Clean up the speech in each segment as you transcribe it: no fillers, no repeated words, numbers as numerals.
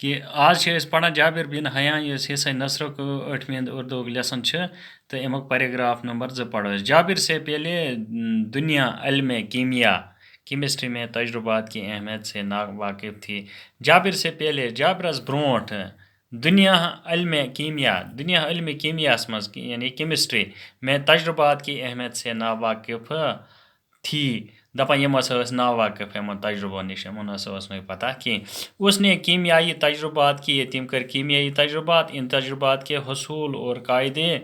کہ آز چھِ أسۍ پران جابر بن حیان یُس حصہ نصرُک 8ویں اردو لیسن چھُ تہٕ امیُک پیراگراف نمبر 2 پڑھو أسۍ جابر سے پہلے دنیا علم کیمیا کیمسٹری میں تجربات کی اہمیت سے ناواقف تھی جابر سے پہلے جابرس برونٹھ دنیا علم کیمیاس مز یعنی کیمسٹری میں تجربات کی اہمیت سے ناواقف تھی دپان یم ہسا ٲسۍ ناواقف یمن تجربو نش یمن ہسا اوس نہٕ پتہ کینٛہہ اس نے کیمیائی تجربات کیے تم کر کیمیائی تجربات ان تجربات کے حصول اور قاعدے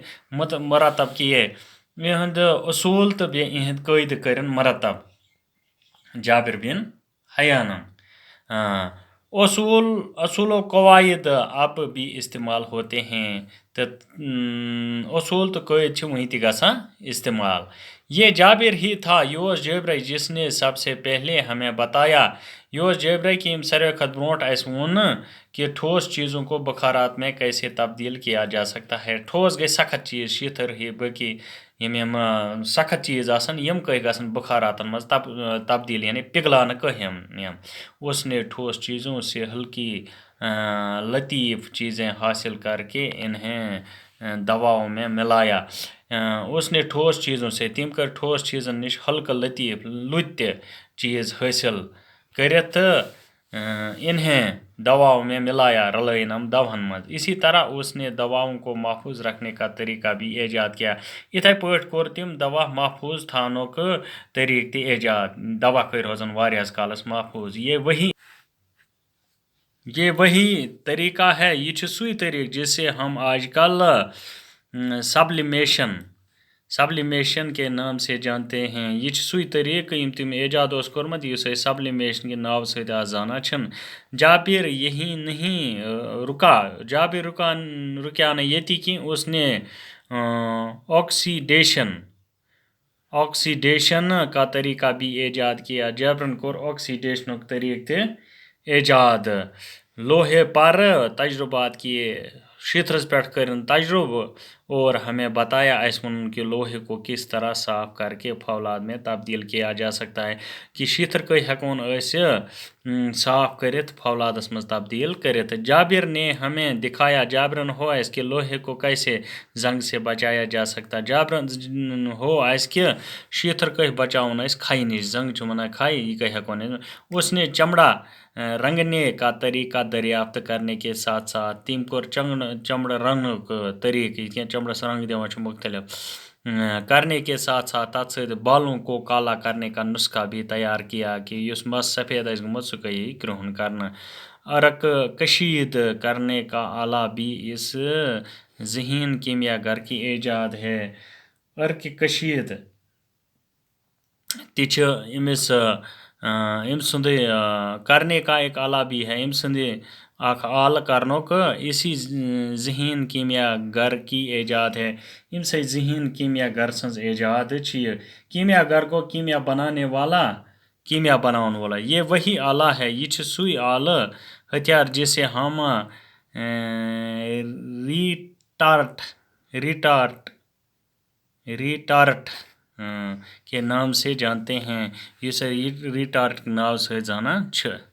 مرتب کیے یہند اصول تو بے یہند قاعدے کرن مرتب جابر بن حیان اصول و قواعد اب بھی استعمال ہوتے ہیں تو اصول تو قواعد چھ وہیں تہ گژھان استعمال یہ جابر ہی تھا یوس جابر جس نے سب سے پہلے ہمیں بتایا یوس جابر کی ساروی کھت برونٹھ اس ون کہ ٹھوس چیزوں کو بخارات میں کیسے تبدیل کیا جا سکتا ہے ٹھوس گئی سخت چیز شیتر ہی باقی یم سخت چیز آسن یم کہ گژھن بخاراتن مز تبدیل یعنی پگلانہ کہم اس نے ٹھوس چیزوں سے ہلکی لطیف چیزیں حاصل کر کے انہیں دواؤں میں ملایا اس نے ٹھوس چیزوں سے تم کر ٹھوس چیزن نش ہلکا لطیف لُت چیز حاصل کرت انہیں دواؤں میں ملایا رلائنم دواہن مز اسی طرح اس نے دواؤں کو محفوظ رکھنے کا طریقہ بھی ایجاد کیا اتھے پٲٹھۍ کوٚر تم دوا محفوظ تھاونُک طریقہ تہ ایجاد دوا کر روزن واریاہس کالس محفوظ یہ وہی طریقہ ہے یہ چھ سوئی طریقہ جس سے ہم آج کل سبلیمیشن کے نام سے جانتے ہیں یہ سوئی طریقہ یم تم ایجاد اس کورمت اس سبلیمیشن کے نام سے زانا چھن جابر یہی نہیں رکا نہ یتی کہ اس نے آکسیڈیشن کا طریقہ بھی ایجاد کیا جابرن کور آکسیڈیشن طریقہ تہ ایجاد لوہے پر تجربات کیے شیترس پہ کرن تجربہ اور ہمیں بتایا اس من کہ لوہے کو کس طرح صاف کر کے فولاد میں تبدیل کیا جا سکتا ہے کہ شیتر کئی ہکون اس صاف کرت فولادس مز تبدیل کرت جابر نے ہمیں دکھایا جابرن ہو اس کہ لوہے کو کیسے زنگ سے بچایا جا سکتا جابرن ہو اس کہ شیتر کئی بچاؤن اس کھائی نش زنگ چمنا کھائی یہ کئی ہکون اس نے چمڑا رنگنے کا طریقہ دریافت کرنے کے ساتھ ساتھ تم کو چمڑ رنگ طریقہ چمڑس رنگ دیوان مختلف کرنے کے ساتھ ساتھ تت ست بالوں کو کالا کرنے کا نسخہ بھی تیار کیا کہ اس مس سفید اس گمت سہ گئی کرہن کرنا عرق کشید کرنے کا آلہ بھی اس ذہین کیمیا گر کی ایجاد ہے عرق کشید تہ امس ام سند کرنے کا ایک آلہ بھی ہے ام سند اخ آل کرنک اسی ذہین کیمیا گر کی ایجاد ہے ام سے ذہین کیمیا گر سنز ایجاد چھ کیمیا گر کو کیمیا بنانے والا کیمیا بناون والا یہ وہی آلہ ہے یہ چھ سوئی آلہ ہتھیار جسے ہم ریٹارٹ کے نام سے جانتے ہیں یہ ریٹارٹ ناو سے جانا چھ